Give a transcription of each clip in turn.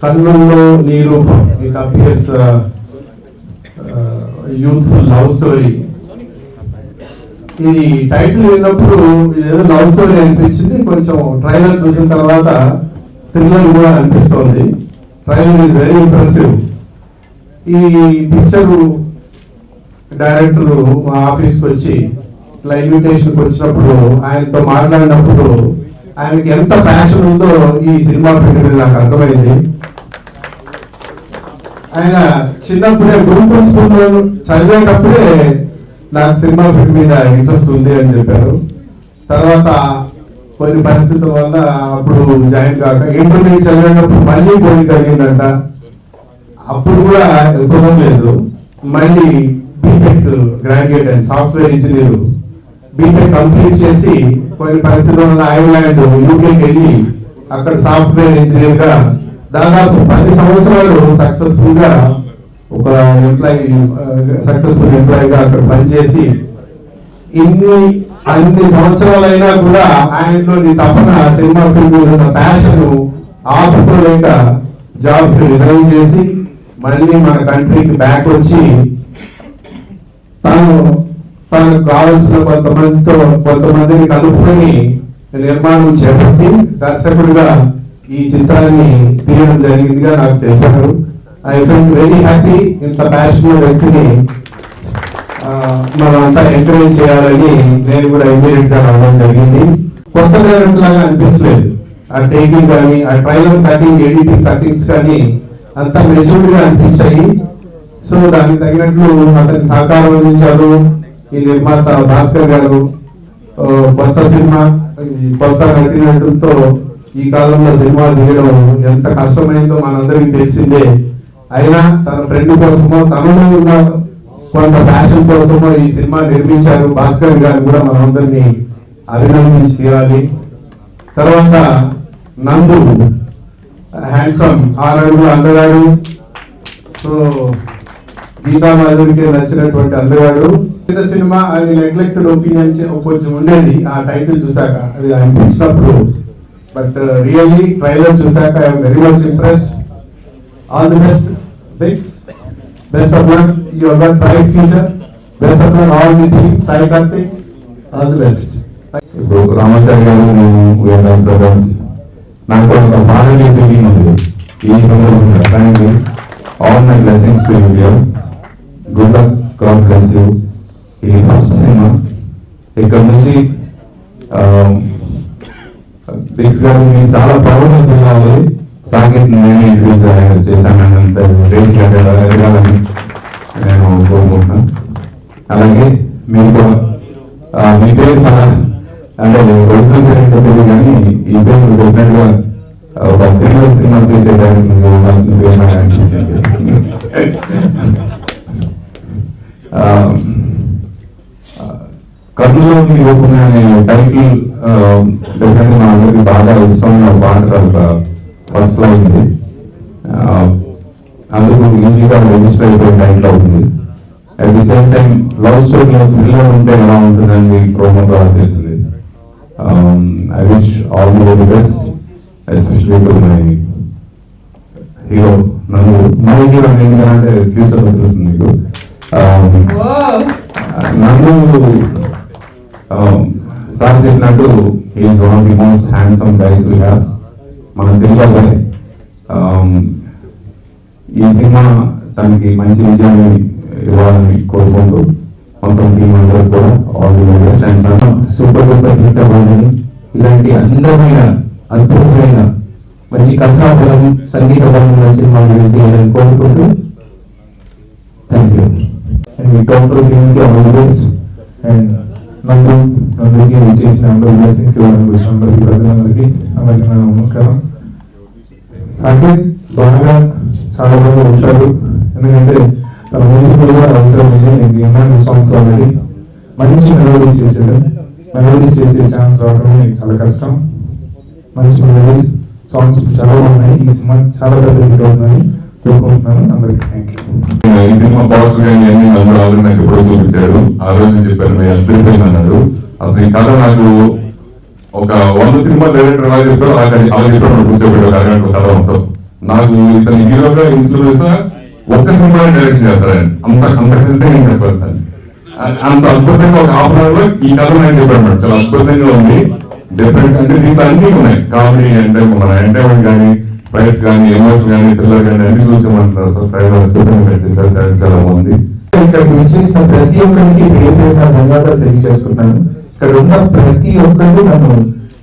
కన్నుల్లో నీరు, it appears youthful love story. ఇది టైటిల్ విన్నప్పుడు ఇదేదో లవ్ స్టోరీ అనిపించింది. కొంచెం ట్రైలర్ చూసిన తర్వాత థ్రిల్లర్ కూడా అనిపిస్తోంది. Trailer is very impressive. ఈ పిక్చర్ డైరెక్టర్ మా ఆఫీస్కి వచ్చి ఇలా ఇన్విటేషన్కి వచ్చినప్పుడు ఆయనతో మాట్లాడినప్పుడు ఆయనకి ఎంత ప్యాషన్ ఉందో ఈ సినిమా ఫీల్డ్ మీద నాకు అర్థమైంది. ఆయన చిన్నప్పుడే గురుకుల స్కూల్లో చదివేటప్పుడే నాకు సినిమా ఫీల్డ్ మీద ఇంట్రెస్ట్ ఉంది అని చెప్పారు. తర్వాత కొన్ని పరిస్థితుల వల్ల అప్పుడు జాయిన్ కాక ఇంటర్మీడియట్ చదివేటప్పుడు మళ్ళీ పోటీ కలిగిందంట. అప్పుడు కూడా కుదరలేదు. మళ్ళీ BTech graduate and software engineer BTech complete చేసి కొన్ని పరిస్థితుల వల్ల ఐర్లాండ్ యూకేకి వెళ్ళి అక్కడ సాఫ్ట్వేర్ ఇంజనీర్ గా దాదాపు 10 సంవత్సరాలు సక్సెస్ఫుల్ గా ఒక సక్సెస్ఫుల్ ఎంప్లాయీగా అక్కడ పనిచేసి అన్ని సంవత్సరాలైనా కూడా ఆయనలోని తపన సినిమా ఫీల్డ్ మీద ఉన్న ప్యాషన్ ఆపుకోలేక జాబ్ కి రిజైన్ చేసి మళ్ళీ మన కంట్రీకి బ్యాక్ వచ్చి తనకు కావలసిన కొంతమందిని కలుపుకొని నిర్మాణం చేపట్టి దర్శకుడిగా ఈ చిత్రాన్ని తీయడం జరిగిందిగా నాకు తెలిపారు. I feel very happy. ఇంత ప్యాషన్ వ్యక్తిని మనమంతా ఎంకరేజ్ చేయాలని నేను కూడా ఇమీడియట్ గా రావడం జరిగింది. కొత్త డైరెక్టర్ లాగా అనిపించలేదు. ఆ టేకింగ్ కానీ, ఆ ట్రైలర్ కటింగ్, ఎడిటింగ్ కటింగ్స్ కానీ అంతా మెచ్యూర్డ్ గా అనిపించాయి. సో దానికి తగినట్లు అతని సహకారం అందించారు ఈ నిర్మాత భాస్కర్ గారు. కొత్త సినిమా, కొత్త నటినటులతో ఈ కాలంలో సినిమా తీయడం ఎంత కష్టమైందో మనందరికీ తెలిసిందే. అయినా తన ఫ్రెండ్ కోసమో తనలో ఉన్న కొంత ప్యాషన్ కోసమో ఈ సినిమా నిర్మించారు. భాస్కర్ గారు కూడా మనందరినీ అభినందించి తీరాలి. తర్వాత నందు, హ్యాండ్సమ్, 6 అడుగుల అందగాడు. సో గీతా మాధురికి నచ్చినటువంటి అందగాడు. సినిమా అది నెగ్లెక్టెడ్ ఒపీనియన్ కొంచెం ఉండేది ఆ టైటిల్ చూసాక, అది అనిపించినప్పుడు. బట్ రియల్లీ ట్రైలర్ చూసాక I'm very much impressed. All the best Biggs, best of luck. You have got bright future. Best of luck all the team. Sai Karthik, all the best. ఇప్పుడు రామాచారి గారు, నేను బ్రదర్స్, నాకు ఒక ఫ్యామిలీ ఫీలింగ్ ఉంది ఈ సందర్భంగా. Thank you. All my blessings to you. Good luck, God bless you. ఇది first cinema. ఇక్కడ నుంచి బిగ్స్ గారు నేను చాలా ప్రౌడ్గా ఫీల్ అవ్వాలి. సాంకేతిక నేను ఇంట్రడ్యూస్ చేశాను అంత రేంజ్ ఎదగాలని నేను కోరుకుంటున్నాను. అలాగే మీరు కూడా మీ పేరు చాలా అంటే ఒరిజినల్ పేరు ఏంటో తెలియదు కానీ ఈ పేరు డెఫినెట్ గా ఒక థ్రిల్లర్ సినిమా చేసేదానికి మీరు ఉండాల్సిన పేరు నాకు అనిపించింది. కర్నూలు మీరు అనే టైటిల్ డెఫినెట్ మా అందరికి బాగా ఇష్టమైన పాట ఫస్ట్ లైన్ ఉంది. అందుకు ఈజీగా రిజిస్టర్ అయిపోయే టైటిల్ అవుతుంది. At the same time love స్టోరీలో థ్రిల్లర్ ఉంటే ఎలా ఉంటుందని ప్రోమో ద్వారా తెలిసింది. I wish all the very best, especially to my hero Nandu. My hero ఏంటంటే ఫ్యూచర్ లో తెలుస్తుంది మీకు. Nandu సార్ చెప్పినట్టు is one of the most handsome guys we have మన తెలుగులో. ఈ సినిమా తనకి మంచి విజయాన్ని ఇవ్వాలని కోరుకుంటూ మొత్తం టీం అందరూ కూడా all the best. And super duper hit అవ్వాలని, ఇలాంటి అందమైన అద్భుతమైన మంచి కథాబలం, సంగీత బలమైన సినిమాలు తీయాలని కోరుకుంటూ thank you. And me total టీమ్కి ఆల్ ది బెస్ట్. అండ్ నందుకి చేసిన అందరూ బ్లెస్సింగ్స్ ఇవ్వాలని వచ్చిన అందరికీ, ప్రజలందరికీ అందరికీ నా నమస్కారం. సాకేత్ బాగా చాలా బాగా వచ్చాడు. ఎందుకంటే తన మ్యూజిక్ కూడా అవసరం ఉంది. నేను విన్నాను సాంగ్స్ ఆల్రెడీ. మంచి మెలోడీస్ చేశాడు. మెలోడీస్ చేసే ఛాన్స్ రావడం చాలా కష్టం. మంచి మెలోడీస్ సాంగ్స్ చాలా బాగున్నాయి. ఈ సినిమా చాలా పెద్ద హిట్ అవుతుందని కోరుకుంటున్నాను. అందరికీ థ్యాంక్ యూ. ఈ సినిమా పాజిటివ్ గా నందు ఆల్రెడీ నాకు ఎప్పుడో చూపించాడు. ఆ రోజు చెప్పాను మీరు అద్దరిపోయింది అన్నాడు. అసలు ఈ కథ నాకు ఒక 100 సినిమా డైరెక్టర్ అలా చెప్పారు. అలా చెప్పాడు కూర్చోబెట్టాడు అరగంట కథ మొత్తం నాకు ఇతను హీరోగా ఇన్స్ట్రుమెంట్ ఒక్క సినిమా డైరెక్షన్ చేస్తారు ఆయన. అంత ఖచ్చితంగా చెప్పారు. అంత అద్భుతంగా ఒక హాఫ్ అవర్ లో ఈ కథ నేను చెప్పాను. చాలా అద్భుతంగా ఉంది. డిఫరెంట్ అంటే దీంట్లో అన్ని ఉన్నాయి. కామెడీ అంటే మన ఎంటర్టైన్మెంట్ కానీ, ఫైట్స్ కానీ, ఎమోషన్ కానీ, థ్రిల్లర్ కానీ అన్ని చూసామంటున్నారు. అసలు ట్రైలర్ అద్భుతంగా పెట్టేసారు. చాలా బాగుంది. ఇక్కడ వచ్చేసిన ప్రతి ఒక్కరికి పేరు ధన్యవాదాలు తెలియజేసుకుంటాను. ఇక్కడ ఉన్న ప్రతి ఒక్కరు నన్ను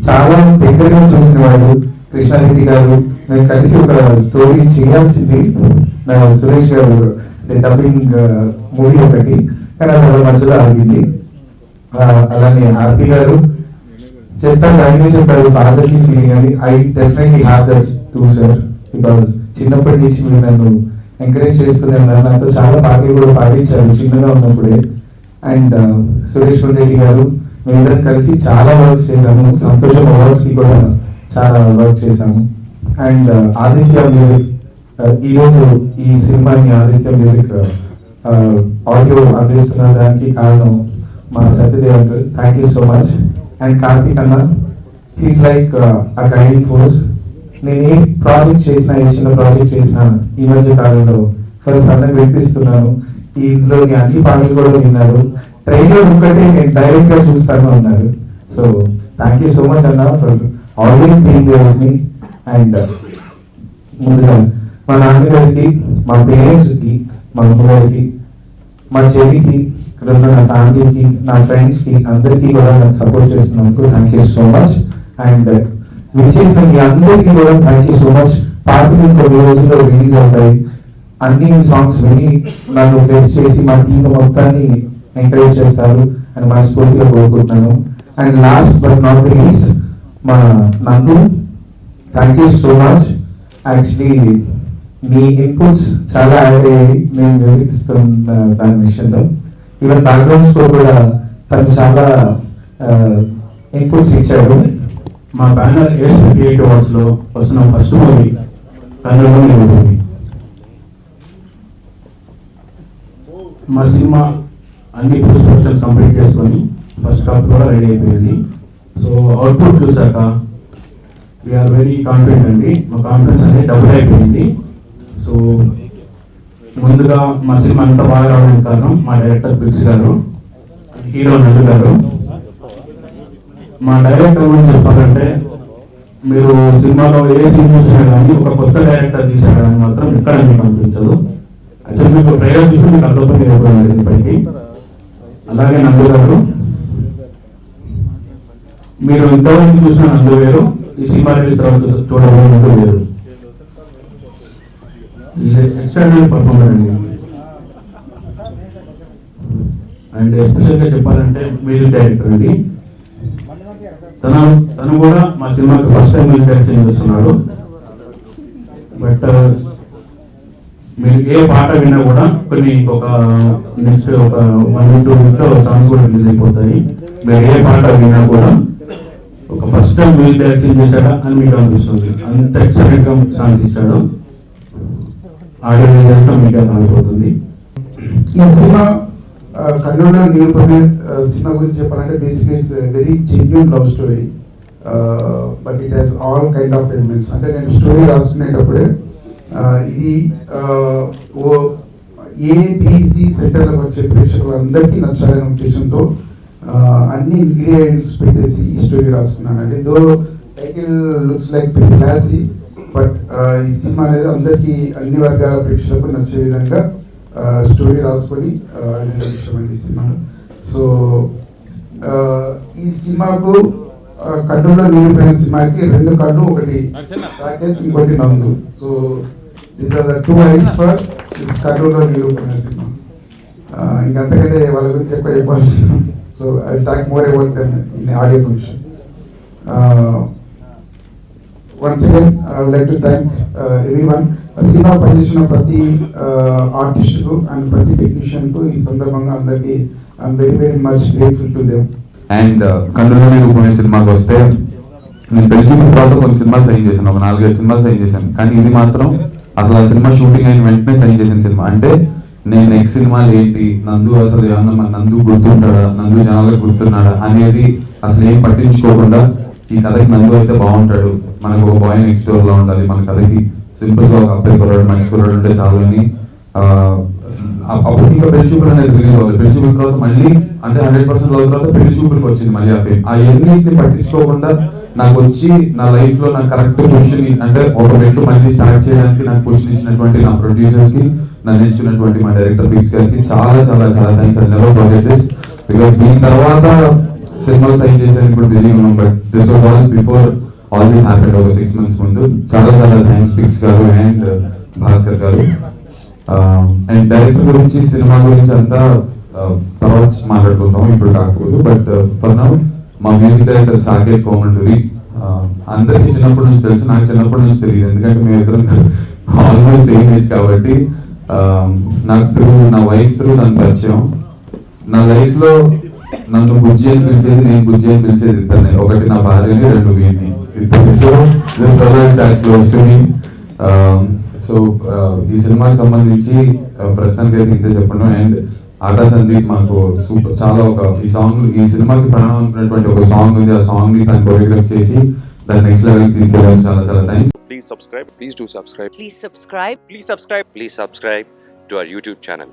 చాలా దగ్గరగా చూసిన వాళ్ళు. కృష్ణారెడ్డి గారు మేము కలిసి ఒక స్టోరీ చేయాల్సింది, నా సురేష్ గారు డబ్బింగ్ మూవీ ఒకటి, కానీ అది వాళ్ళ మధ్యలో ఆగింది. అలానే ఆర్పి గారు చెప్తారు, ఆయనే చెప్పారు ఫాదర్ కి ఫీలింగ్ అని. I definitely have that two sir, because చిన్నప్పటి నుంచి మీరు నన్ను ఎంకరేజ్ చేస్తున్నారు. నాతో చాలా పాటలు కూడా పాటించారు చిన్నగా ఉన్నప్పుడే. అండ్ సురేష్ రెడ్డి గారు మేమిద్దరం కలిసి చాలా వర్క్స్ చేశాము. సంతోషం అవార్డ్స్ కి కూడా చాలా వర్క్ చేశాము. అండ్ ఆదిత్య మ్యూజిక్ ఈరోజు ఈ సినిమాని ఆదిత్య మ్యూజిక్ ఆడియో అందిస్తున్న దానికి కారణం మా Satyadev uncle. Thank you so much. And Karthik అన్న, he's like a guiding force. నేను ఏ ప్రాజెక్ట్ చేసినా, ఏ చిన్న ప్రాజెక్ట్ చేసినా ఈ మధ్య కాలంలో ఫస్ట్ అన్నకు వినిపిస్తున్నాను. ఇందులోని అన్ని పాటలు కూడా విన్నారు. ట్రైలర్ ఒక్కటే నేను డైరెక్ట్ గా చూస్తాను అన్నారు. So thank you so much అన్న for always being there with me. And ముందుగా మా నాన్నగారికి, మా పేరెంట్స్ కి, మా అమ్మగారికి, మా చెల్లికి, ఇక్కడ ఉన్న నా ఫ్యామిలీకి, నా ఫ్రెండ్స్ కి అందరికీ కూడా నాకు సపోర్ట్ చేస్తున్నందుకు thank you so much. And విచ్చేసిన మీ అందరికీ కూడా థ్యాంక్ యూ సో మచ్. పాటలు ఇంకొన్ని రోజుల్లో రిలీజ్ అవుతాయి. అన్ని సాంగ్స్ విని నన్ను టెస్ట్ చేసి మా టీం మొత్తాన్ని ఎంకరేజ్ చేస్తారు అని మనస్ఫూర్తిగా కోరుకుంటున్నాను. And last but not the least మా నందు, thank you so much. Actually me inputs చాలా యాడ్ అయ్యాయి నేను మ్యూజిక్ ఇస్తున్న దాని విషయంలో. ఈవెన్ బ్యాక్గ్రౌండ్ స్కోర్ కూడా తను చాలా ఇన్పుట్స్ ఇచ్చాడు. మా బ్యానర్ ఏస్ క్రియేటివ్ అవార్డ్స్ లో వస్తున్న ఫస్ట్ మూవీ కన్నడలో మూవీ. మా సినిమా అన్ని పోస్ట్ ప్రొడక్షన్స్ కంప్లీట్ చేసుకొని ఫస్ట్ కాపీ కూడా రెడీ అయిపోయింది. సో అవుట్పుట్ చూసాక వీఆర్ వెరీ కాన్ఫిడెంట్ అండి. మా కాన్ఫిడెన్స్ అనేది డబుల్ అయిపోయింది. సో ముందుగా మా సినిమా అంతా బాగా రావడానికి కారణం మా డైరెక్టర్ పిక్స్ గారు, హీరో నందు గారు. మా డైరెక్టర్ గురించి చెప్పాలంటే మీరు సినిమాలో ఏ సీన్ చూసినా కానీ ఒక కొత్త డైరెక్టర్ తీసాడని మాత్రం ఎక్కడ మీకు అనిపించదు. యాక్చువల్లీ మీకు ట్రైలర్ చూసి మీకు అర్థమైంది అయిపోయింది ఇప్పటికీ. అలాగే నందు గారు, మీరు ఇంతవరకు చూసిన నందు వేరు, ఈ సినిమా రిలీజ్ తర్వాత చూడబోయే నందు వేరు. ఎక్స్ట్రాడినరీ పర్ఫార్మర్ అండి. అండ్ ఎస్పెషల్గా చెప్పాలంటే మ్యూజిక్ డైరెక్టర్ అండి. తను కూడా మా సినిమాకి ఫస్ట్ టైం మ్యూజిక్ డైరెక్షన్ చేస్తున్నాడు. బట్ మీరు ఏ పాట విన్నా కూడా కొన్ని ఒక నెక్స్ట్ ఒక 1-2 వీక్లో సాంగ్స్ కూడా రిలీజ్ అయిపోతాయి. మీరు ఏ పాట విన్నా కూడా ఒక ఫస్ట్ టైం మ్యూజిక్ డైరెక్షన్ చేశాడా అని మీకు అనిపిస్తుంది. అంత ఎక్సలెంట్ గా సాంగ్స్ ఇచ్చాడు. ఆడియో రిజల్ట్ మీకు అర్థమైపోతుంది. ఈ సినిమా కన్నడలో నిరూపణ సినిమా గురించి చెప్పాలంటే basic it's very genuine love story, but it has all kind of elements. అంటే నేను స్టోరీ రాసుకునేటప్పుడే ఇది ఏబిసి సెంటర్లకు వచ్చే ప్రేక్షకులందరికీ నచ్చాలనే ఉద్దేశంతో అన్ని ఇంగ్రీడియంట్స్ పెట్టేసి ఈ స్టోరీ రాసుకున్నాను. అంటే though title looks like classy, but ఈ సినిమా అనేది అందరికీ అన్ని వర్గాల ప్రేక్షకులకు నచ్చే విధంగా స్టోరీ రాసుకొని ఇష్టమండి ఈ సినిమాలో. సో ఈ సినిమాకు కన్నులో నిలిపిన సినిమాకి 2 కళ్ళు, ఒకటి రాకేష్, ఇంకోటి Nandu. So these are the 2 eyes for this కన్నులో నిలిపిన సినిమా. ఇంకంతకంటే వాళ్ళ గురించి ఎక్కువ చెప్పాల్సి. So I will talk more about them in the audio function. Once again, I would like to thank everyone. Cinema పనిచేసిన ప్రతి ఆర్టిస్ట్కు అండ్ ప్రతి టెక్నీషియన్కు ఈ సందర్భంగా అందరికీ I'm very very much grateful to them. And కన్నులో నిరూపణ సినిమాకి వస్తే నేను బెల్జియం తర్వాత కొన్ని సినిమాలు సైన్ చేశాను, ఒక 4-5 సినిమాలు సైన్ చేశాను. కానీ ఇది మాత్రం అసలు ఆ సినిమా షూటింగ్ అయిన వెంటనే సైన్ చేసిన సినిమా. అంటే నేను నెక్స్ట్ సినిమాలు ఏంటి, నందు అసలు ఏమన్నా మన నందు గుర్తుంటాడా, నందు జనాలకు గుర్తున్నాడా అనేది అసలు ఏం పట్టించుకోకుండా ఈ కథకి నందు అయితే బాగుంటాడు, మనకు ఒక బాయ్ నెక్స్ట్ డోర్ లా ఉండాలి మన కథకి సింపుల్ గా ఒక అబ్బాయి కుర్రాడు మంచి కుర్రాడు ఉంటే చాలు అని అప్పుడు ఇంకా పెళ్లి చూపులు అనేది రిలీజ్ అవ్వాలి. పెళ్లి చూపుల తర్వాత మళ్ళీ అంటే 100% లవ్ తర్వాత పెళ్లి చూపులకు వచ్చింది మళ్ళీ ఆ ఫేమ్. ఆ ఎన్నింటిని పట్టించుకోకుండా నాకు వచ్చి నా లైఫ్ లో నాకు కరెక్ట్ పొజిషన్ అంటే ఒక మెట్టు మళ్ళీ స్టార్ట్ చేయడానికి నాకు పొజిషన్ ఇచ్చినటువంటి నా ప్రొడ్యూసర్స్ కి, నన్ను ఎంచుకున్నటువంటి మా డైరెక్టర్ బిక్స్ గారికి చాలా చాలా చాలా thanks. And never forget this because దీని తర్వాత సినిమాలు సైన్ చేశాను, ఇప్పుడు బిజీ ఉన్నాం. But this was all before all this happened ఒక 6 months ముందు. చాలా చాలా థ్యాంక్స్ బిక్స్ గారు అండ్ భాస్కర్ గారు. అండ్ డైరెక్టర్ గురించి, సినిమా గురించి అంతా తర్వాత మాట్లాడుకుంటాం, ఇప్పుడు కాకపోదు. బట్ ఫర్ నౌ మా మ్యూజిక్ డైరెక్టర్ సాకేత్ కోమంటూరి అందరికీ చిన్నప్పటి నుంచి తెలుసు, నాకు చిన్నప్పటి నుంచి తెలియదు, ఎందుకంటే మేము ఇద్దరం ఆల్మోస్ట్ సేమ్ ఏజ్ కాబట్టి. నాకు నా వైఫ్ త్రూ నన్ను పరిచయం. నా లైఫ్ లో నన్ను బుజ్జి అని పిలిచేది, నేను బుజ్జి అని పిలిచేది ఇద్దరిని, ఒకటి నా భార్యని, 2 వీడిని, ఇద్దరు. So this always that close to me. So ఈ సినిమాకి సంబంధించి ప్రస్తుతానికి అయితే ఇంతే చెప్పండి. అండ్ ఆటా సందీప్ మాకు సూపర్, చాలా ఈ సినిమాకి ప్రాణం అనుకున్నటువంటి ఒక సాంగ్ ఉంది. ఆ సాంగ్ ని తను కొరియోగ్రాఫ్ చేసి దాన్ని నెక్స్ట్ లెవెల్ తీసుకెళ్ళాలి. చాలా చాలా thanks. Please subscribe. Please do subscribe. Please subscribe. Please subscribe. Please subscribe to our YouTube channel.